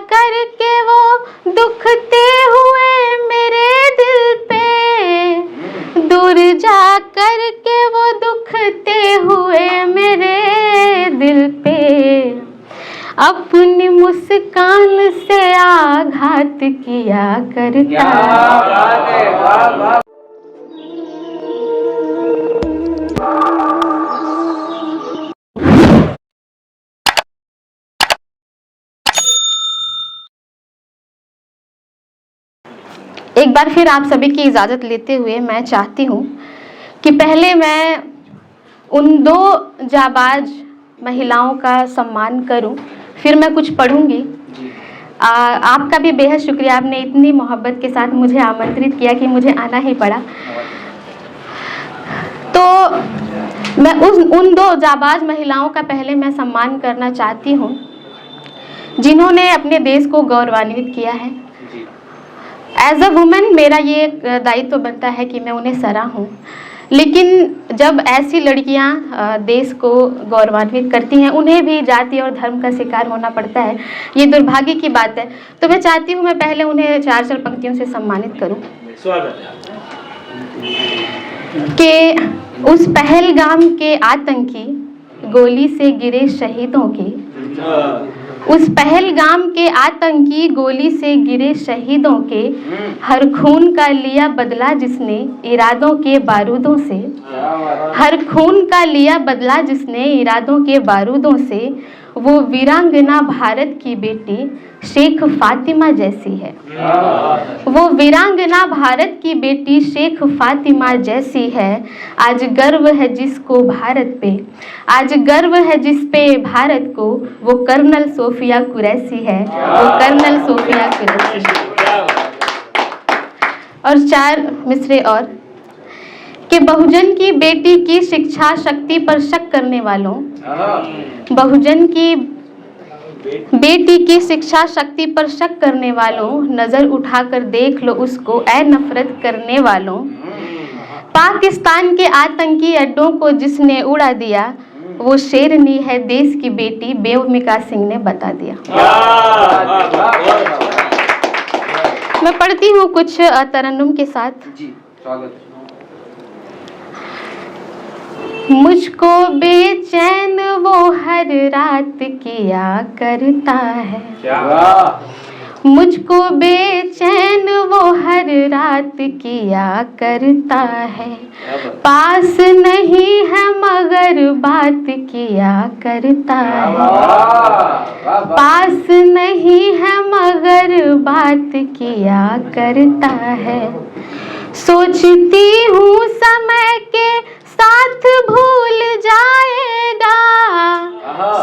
करके वो दुखते हुए मेरे दिल पे, दूर जा करके वो दुखते हुए मेरे दिल पे, अपनी मुस्कान से आघात किया करता। एक बार फिर आप सभी की इजाज़त लेते हुए मैं चाहती हूँ कि पहले मैं उन दो जाबाज महिलाओं का सम्मान करूं, फिर मैं कुछ पढ़ूंगी। आपका भी बेहद शुक्रिया, आपने इतनी मोहब्बत के साथ मुझे आमंत्रित किया कि मुझे आना ही पड़ा। तो मैं उन दो जाबाज महिलाओं का पहले मैं सम्मान करना चाहती हूं जिन्होंने अपने देश को गौरवान्वित किया है। एज अ वुमेन मेरा ये दायित्व बनता है कि मैं उन्हें सराहूं, लेकिन जब ऐसी लड़कियां देश को गौरवान्वित करती हैं, उन्हें भी जाति और धर्म का शिकार होना पड़ता है। ये दुर्भाग्य की बात है। तो मैं चाहती हूं मैं पहले उन्हें चार पंक्तियों से सम्मानित करूं कि उस पहलगाम के आतंकी गोली से गिरे शहीदों के, उस पहलगाम के आतंकी गोली से गिरे शहीदों के हर खून का लिया बदला जिसने इरादों के बारूदों से, हर खून का लिया बदला जिसने इरादों के बारूदों से, वो वीरांगना भारत की बेटी शेख फातिमा जैसी है। वो वीरांगना भारत की बेटी शेख फातिमा जैसी है। आज गर्व है जिसको भारत पे, आज गर्व है जिस पे भारत को, वो कर्नल सोफिया कुरैशी है, वो कर्नल सोफिया कुरैशी। और चार मिसरे और कि बहुजन की बेटी की शिक्षा शक्ति पर शक करने वालों, बहुजन की बेटी की शिक्षा शक्ति पर शक करने वालों, नजर उठाकर देख लो उसको ऐ नफरत करने वालों। पाकिस्तान के आतंकी अड्डों को जिसने उड़ा दिया, वो शेरनी है देश की बेटी, बेओमिका सिंह ने बता दिया। मैं पढ़ती हूँ कुछ तरन्नुम के साथ। जी, स्वागत। मुझको बेचैन वो हर रात किया करता है, मुझको बेचैन वो हर रात किया करता है, पास नहीं है मगर बात किया करता है, पास नहीं है मगर बात किया करता है। सोचती हूँ समय के साथ भूल जाएगा,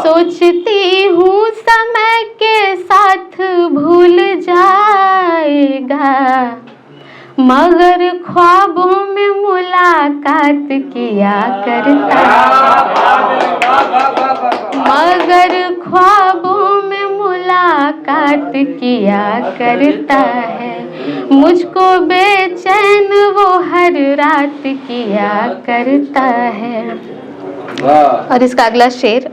सोचती हूँ समय के साथ भूल जाएगा, मगर ख्वाबों में मुलाकात किया करता है, मगर ख्वाबों में मुलाकात किया करता है। मुझको बेचैन वो हर रात किया करता है। और इसका अगला शेर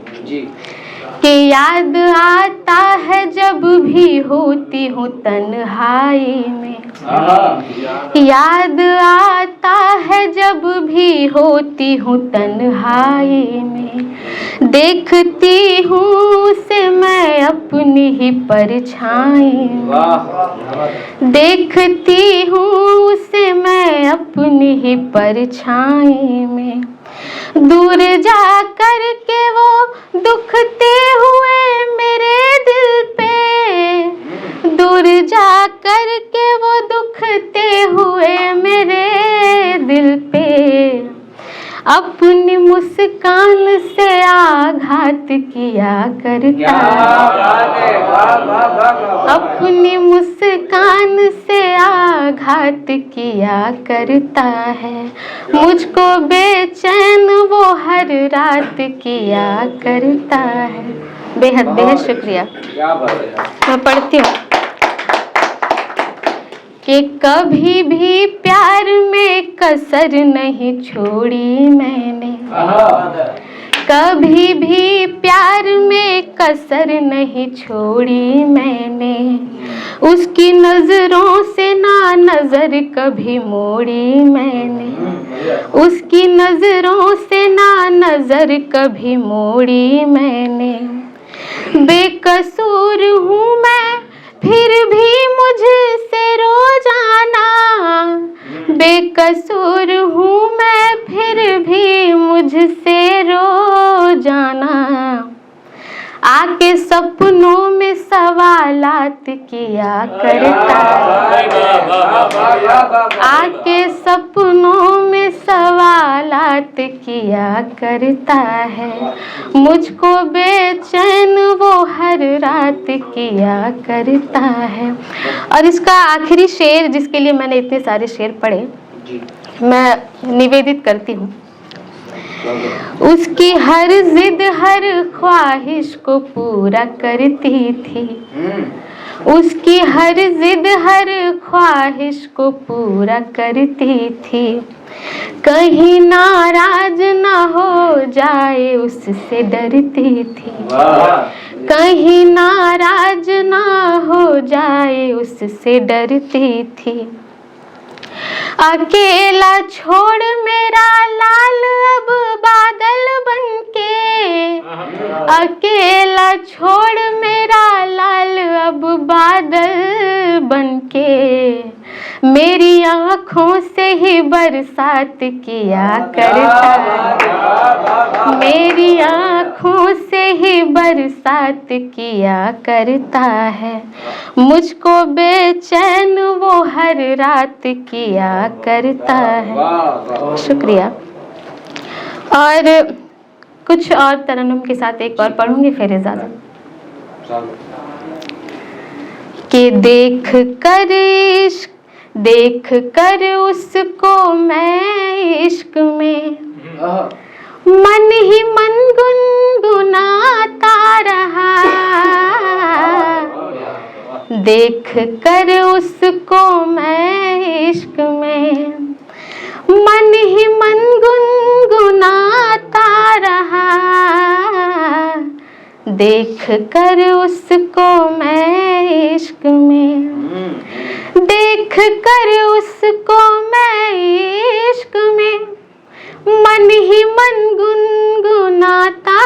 कि याद आता है जब भी होती हूँ तन्हाई में, याद आता है जब भी होती हूँ तन्हाई में, देखती हूँ उसे मैं अपनी ही परछाई में, देखती हूँ उसे मैं अपनी ही परछाई में, दूर जा कर के वो दुखते हुए मेरे दिल पे, दूर जा कर के वो दुखते हुए मेरे दिल पे, अपनी मुस्कान से आघात किया करता है, अपनी मुस्कान से आघात किया करता है। मुझको बेचैन वो हर रात किया करता है। बेहद बेहद शुक्रिया। मैं पढ़ती हूँ कि कभी भी प्यार में कसर नहीं छोड़ी मैंने, कभी भी प्यार में कसर नहीं छोड़ी मैंने, उसकी नजरों से ना नजर कभी मोड़ी मैंने, उसकी नजरों से ना नजर कभी मोड़ी मैंने। बेकसूर हूँ मैं फिर भी मुझसे रोजाना, बेकसूर हूँ मैं फिर भी मुझसे रोजाना। आके सपनों में सवालात किया करता है, आके सपनों में सवालात किया करता है। मुझको बेचैन वो हर रात किया करता है। और इसका आखिरी शेर, जिसके लिए मैंने इतने सारे शेर पढ़े, मैं निवेदित करती हूँ। उसकी हर जिद हर ख्वाहिश को पूरा करती थी, उसकी हर जिद हर ख्वाहिश को पूरा करती थी। कहीं नाराज ना हो जाए उससे डरती थी, कहीं नाराज ना हो जाए उससे डरती थी। अकेला छोड़ मेरा लाल अब बादल बनके, अकेला छोड़ मेरा लाल अब बादल बनके। मेरी आँखों से ही बरसात किया करता है, मेरी आँखों से ही बरसात किया करता है। मुझको बेचैन वो हर रात किया करता है। शुक्रिया। और कुछ और तरन्नुम के साथ एक और पढ़ूंगी, फिर इजाजत। कि देख कर उसको मैं इश्क में मन ही मन गुनगुनाता रहा, देख कर उसको मैं इश्क में मन ही मन गुनगुनाता रहा, देख कर उसको मैं इश्क में, देख कर उसको मैं इश्क में मन ही मन गुनगुनाता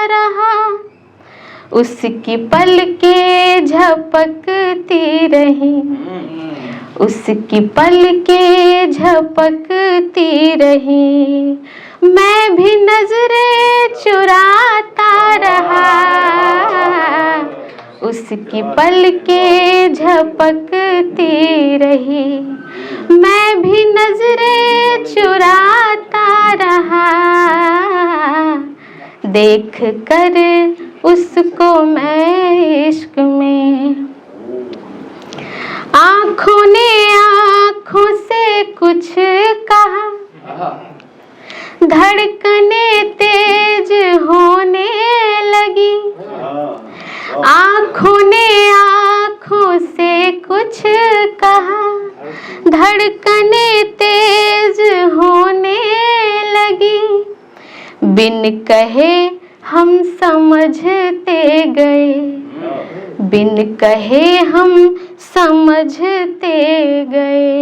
रहा। उसकी पलकें झपकती रही, उसकी पलकें झपकती रही, मैं भी नजरें चुराता रहा। उसकी पलकें झपकती रही, मैं भी नजरें चुराता रहा, देख कर उसको मैं इश्क में। आँखों ने आँखों से कुछ कहा, धड़कने तेज होने लगी। आँखों ने आँखों से कुछ कहा, धड़कने तेज होने लगी। बिन कहे हम समझते गए, बिन कहे हम समझते गए,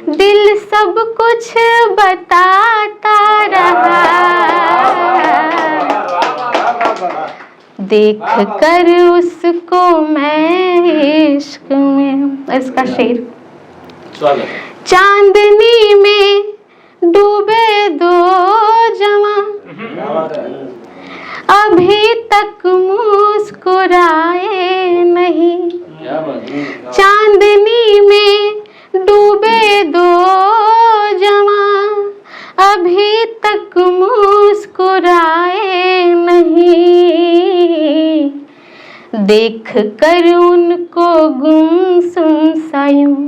दिल सब कुछ बताता रहा, देख कर उसको मैं इश्क में। इसका शेर। चांदनी में डूबे दो जवां अभी तक मुस्कुराए नहीं, चांदनी में डूबे दो जवां अभी तक मुस्कुराए नहीं, देख कर उनको गुमसुम सा यूं,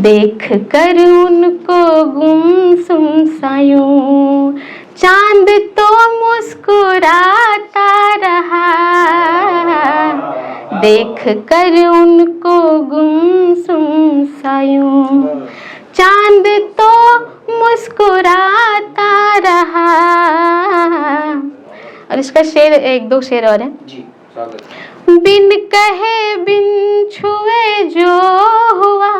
देख कर उनको गुमसुम सा यूं, चांद तो मुस्कुराता रहा, देख कर उनको गुमसुम सा यूं, चांद तो मुस्कुराता रहा। और इसका शेर, एक दो शेर और है जी, स्वागत। बिन कहे बिन छुए जो हुआ,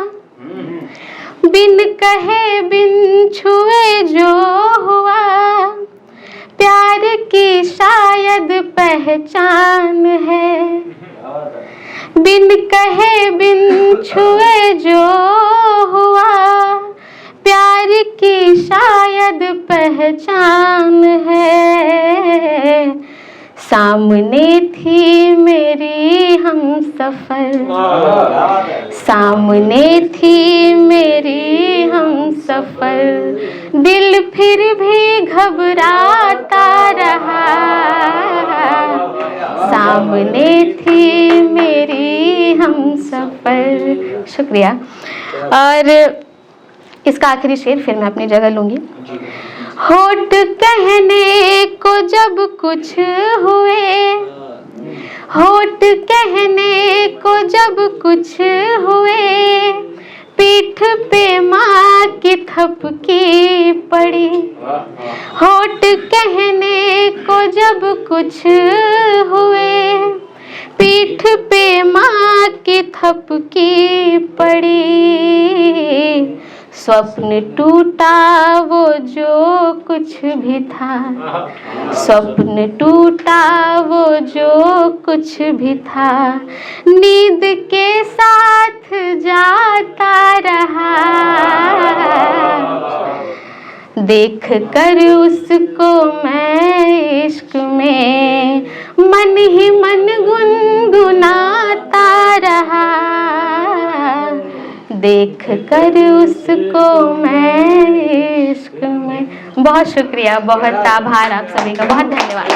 बिन कहे बिन छुए जो हुआ, प्यार की शायद पहचान है। बिन कहे बिन छुए जो हुआ, प्यार की शायद पहचान है। सामने थी मेरी हमसफर, सामने थी मेरी हमसफर, दिल फिर भी घबराता रहा। सामने थी मेरी हमसफर। शुक्रिया। और इसका आखिरी शेर फिर मैं अपनी जगह लूंगी। होठ कहने को जब कुछ हुए, होठ कहने को जब कुछ हुए, पीठ पे माँ की थपकी पड़ी। होठ कहने को जब कुछ हुए, पीठ पे माँ की थपकी पड़ी। स्वप्न टूटा वो जो कुछ भी था, स्वप्न टूटा वो जो कुछ भी था, नींद के साथ जाता रहा। देख कर उसको मैं इश्क में मन ही मन गुनगुनाता रहा। देख कर उसको मैं इश्क में। बहुत शुक्रिया, बहुत आभार आप सभी का, बहुत धन्यवाद।